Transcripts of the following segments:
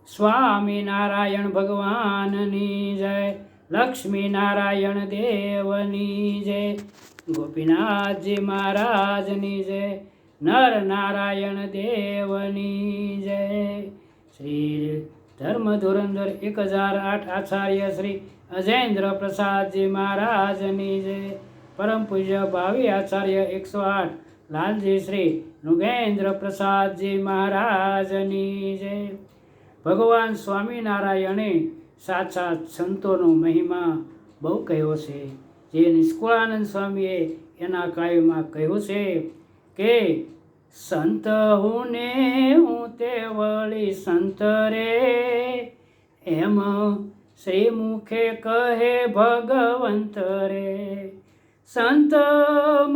સ્વામિનારાયણ ભગવાનની જય, લક્ષ્મી નારાયણ દેવની જય, ગોપીનાથજી મહારાજની જય, નર નારાયણ દેવની જય. શ્રી ધર્મ ધુરંધર 1008 આચાર્ય શ્રી અજેન્દ્ર પ્રસાદજી મહારાજની જય. પરમ પૂજ્ય ભાવિ આચાર્ય 108 લાલજી શ્રી નુગેન્દ્ર પ્રસાદજી મહારાજની જય. ભગવાન સ્વામિનારાયણે સાચા સંતોનો મહિમા બહુ કહ્યો છે. જે નિષ્કુળાનંદ સ્વામીએ એના કાવ્યમાં કહ્યું છે કે સંત હું ને હું તે વળી સંત રે, એમ શ્રી મુખે કહે ભગવંત રે. સંત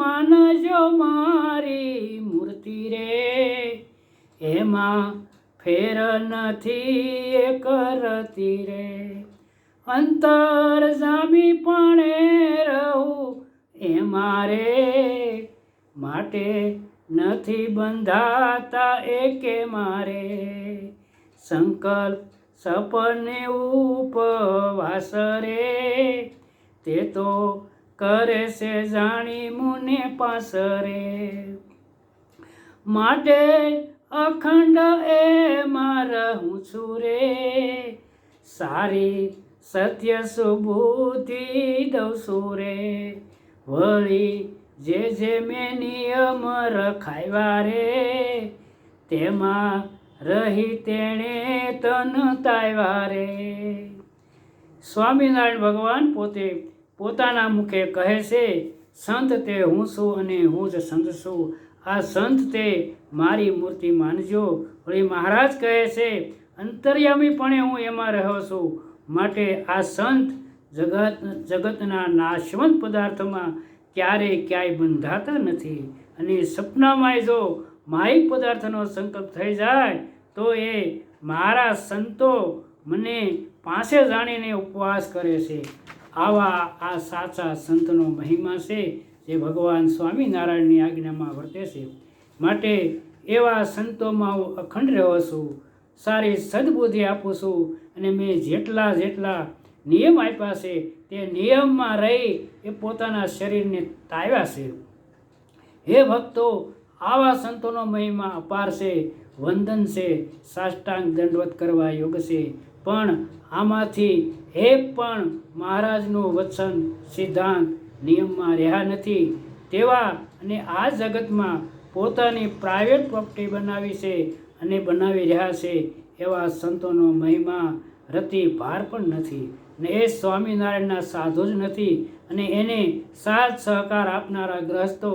માનજો મારી મૂર્તિ રે, એમાં ફેર નથી એ કરતી રે. અંતર જામી પણ રહું એમાં રે, માટે નથી બંધાતા એકે મારે. સંકલ્પ સપને ઉપવાસ રે, તે તો કરે છે જાણી મુને પાસ રે. માટે અખંડ એમાં રહું છું રે, સારી સત્ય સુબુદ્ધિ દઉં છું રે. વળી જે મેં નિયમ રખાવ્યા રે, તેમાં રહી તેણે તન તાવ્યા રે. સ્વામિનારાયણ ભગવાન પોતે પોતાના મુખે કહે છે, સંત તે હું છું અને હું જ સંત છું. આ સંત તે મારી મૂર્તિ માનજો. વળી મહારાજ કહે છે, અંતર્યામીપણે હું એમાં રહ્યો છું. માટે આ સંત જગતના નાશવંત પદાર્થમાં ક્યારેય ક્યાંય બંધાતા નથી. અને સપનામાં જો માહિક પદાર્થનો સંકલ્પ થઈ જાય તો એ મારા સંતો મને પાસે જાણીને ઉપવાસ કરે છે. આવા આ સાચા સંતનો મહિમા છે, જે ભગવાન સ્વામિનારાયણની આજ્ઞામાં વર્તે છે. માટે એવા સંતોમાં હું અખંડ રહ્યો છું, સારી સદબુદ્ધિ આપું છું. અને મેં જેટલા નિયમ આપ્યા છે તે નિયમમાં રહી એ પોતાના શરીરને તાવ્યા છે. હે ભક્તો, આવા સંતોનો મહિમા અપાર છે. વંદન છે, સાષ્ટાંગ દંડવત કરવા યોગ છે. પણ આમાંથી એક પણ મહારાજનું વચન સિદ્ધાંત નિયમમાં રહ્યા નથી. તેવા અને આ જગતમાં પોતાની પ્રાઇવેટ પ્રોપર્ટી બનાવી છે અને બનાવી રહ્યા છે એવા સંતોનો મહિમા રતિ ભાર પણ નથી. ને એ સ્વામિનારાયણના સાધુ જ નથી. અને એને સાથ સહકાર આપનારા ગ્રહસ્થો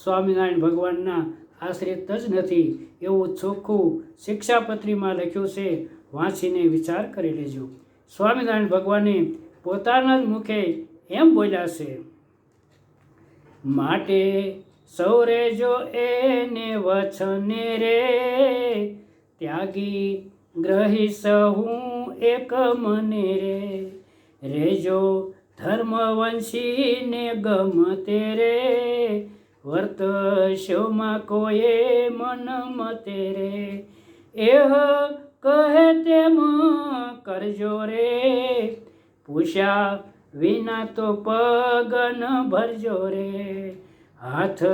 સ્વામિનારાયણ ભગવાનના આશ્રિત જ નથી. એવું ચોખ્ખું શિક્ષાપત્રીમાં લખ્યું છે. વાંચીને વિચાર કરી લેજો. સ્વામિનારાયણ ભગવાને પોતાના જ મુખે એમ બોલ્યા છે, માટે સૌરે જો એને વચને રે, ત્યાગી ગ્રહી સહું એક મને રે. રેજો ધર્મવંશીને ગમતે રે, વર્તશોમાં કોએ મન મતે રે. એહ કહે તેમ કરજો રે, પૂછ્યા વિના તો પગ ન ભરજો રે. હાથ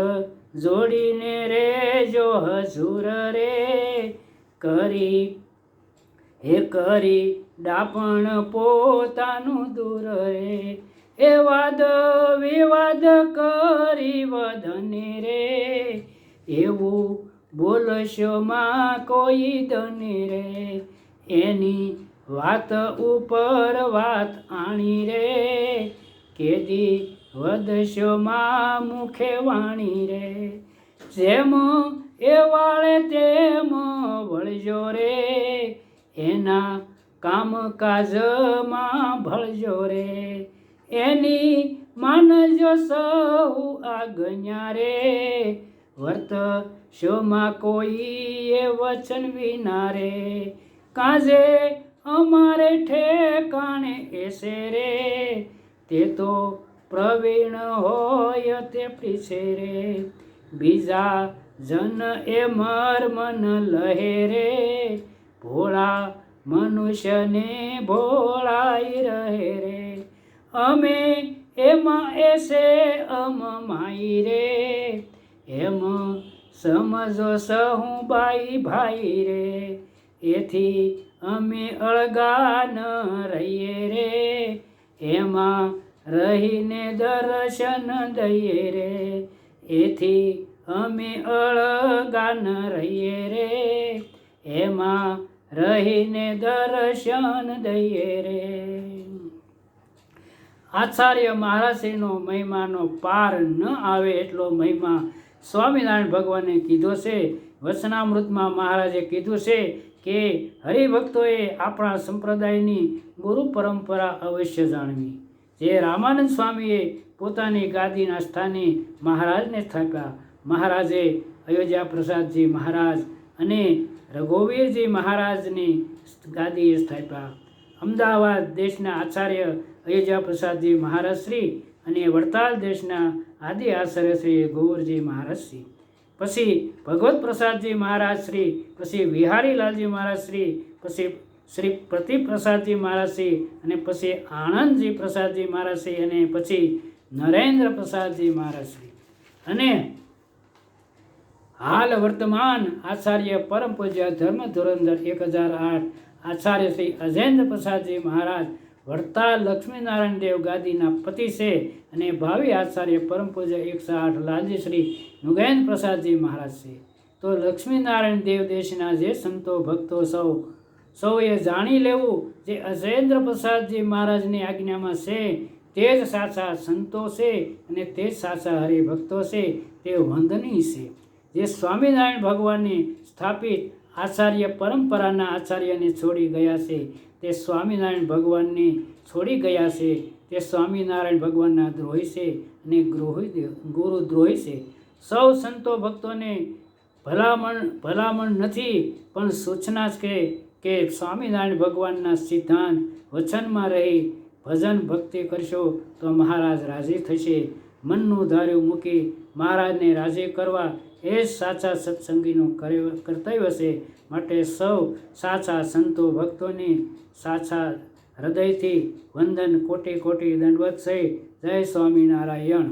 જોડીને રેજો હજુર રે, કરી ડાપણ પોતાનું દૂર રે. એ વાદ વિવાદ કરી વધને રે, એવું બોલશો માં કોઈ દને રે. એની વાત ઉપર વાત આણી રે, કેદી વધશો માં મુખે વાણી રે. જેમ એ વાળે તેમ વળજો રે, એના કામકાજમાં ભળજો રે. એની માનજો સહુ આજ્ઞા રે, વર્તશોમાં કોઈ એ વચન વિના રે. કાજે અમારે ઠેકાણે એસે રે, તે તો પ્રવીણ હોય તે પીછે રે. બીજા જન એ મર્મન લહે રે, ભોળા મનુષ્યને ભોળાઈ રહે રે, અમે એમાં એસે માઈ રે, એમ સમજો સહુ બાઈ ભાઈ રે, એથી અમે અળગા ન રહીએ રે, એમાં રહીને દર્શન દઈએ રે, એથી અમે અળગા ન રહીએ રે, એમાં રહીને દર્શન દઈએ રે. આચાર્ય મહારાજશ્રીનો મહિમાનો પાર ન આવે એટલો મહિમા સ્વામિનારાયણ ભગવાને કીધો છે. વચનામૃતમાં મહારાજે કીધું છે કે હરિભક્તોએ આપણા સંપ્રદાયની ગુરુ પરંપરા અવશ્ય જાણવી. જે રામાનંદ સ્વામીએ પોતાની ગાદીના સ્થાને મહારાજને સ્થાપ્યા. મહારાજે અયોધ્યા પ્રસાદજી મહારાજ અને રઘુવીરજી મહારાજની ગાદીએ સ્થાપ્યા. અમદાવાદ દેશના આચાર્ય અયોધ્યા પ્રસાદજી મહારાજ શ્રી અને વડતાલ દેશના આદિ આચાર્ય શ્રી ગોવરજી મહારાજ શ્રી, પછી ભગવત પ્રસાદજી મહારાજ શ્રી, પછી વિહારીલાલજી મહારાજ શ્રી, પછી શ્રી પ્રતિપ પ્રસાદજી મહારાજ શ્રી, અને પછી આણંદજી પ્રસાદજી મહારાજ શ્રી, અને પછી નરેન્દ્ર પ્રસાદજી મહારાજ શ્રી, અને હાલ વર્તમાન આચાર્ય પરમ પૂજ્ય ધર્મ ધુરંધર 1008 આચાર્ય શ્રી અજેન્દ્ર પ્રસાદજી મહારાજ વડતાલ લક્ષ્મીનારાયણ દેવ ગાદીના પતિ છે, અને ભાવિ આચાર્ય પરમ પૂજ્ય 108 લાલજી શ્રી નુગેન્દ્ર પ્રસાદજી મહારાજ છે. તો લક્ષ્મીનારાયણ દેવ દેશના જે સંતો ભક્તો સૌએ જાણી લેવું, જે અજેન્દ્ર પ્રસાદજી મહારાજની આજ્ઞામાં છે તે જ સાચા સંતો છે, અને તે જ સાચા હરિભક્તો છે, તે વંદનીય છે. જે સ્વામિનારાયણ ભગવાનની સ્થાપિત આચાર્ય પરંપરાના આચાર્યને છોડી ગયા છે, તે સ્વામિનારાયણ ભગવાનને છોડી ગયા છે, તે સ્વામિનારાયણ ભગવાનના દ્રોહી છે અને ગુરુ દ્રોહી છે. સૌ સંતો ભક્તોને ભલામણ નથી, પણ સૂચના છે કે સ્વામિનારાયણ ભગવાનના સિદ્ધાંત વચનમાં રહી ભજન ભક્તિ કરશો તો મહારાજ રાજી થશે. મનનું ધાર્યું મૂકી મહારાજને રાજી કરવા એ જ સાચા સત્સંગીનું કર્તવ્ય છે. માટે સૌ સાચા સંતો ભક્તોને સાચા હૃદયથી વંદન, કોટી કોટી દંડવત છે. જય સ્વામિનારાયણ.